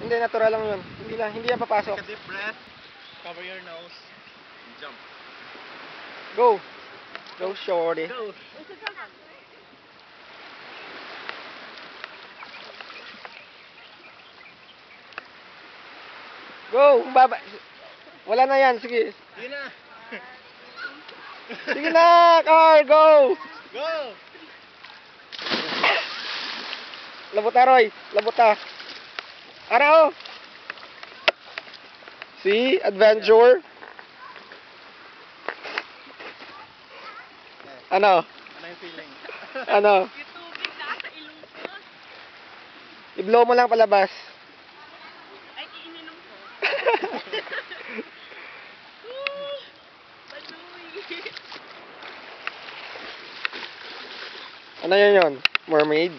Hindi, natural lang yun. Hindi yan papasok. Take a deep breath. Cover your nose. Jump. Go! Go, shorty. Go. Go! Baba. Wala na yan. Sige. Sige na. Sige na, car. Go! Go. Labot na, Roy. Labot na. Ara, oh. See? Adventure. Ano? Ano yung feeling? Ano? Yung tubig nasa ilong ko. I-blow mo lang palabas. Ay, ininom ko. Baduy. Ano yun yun? Mermaid?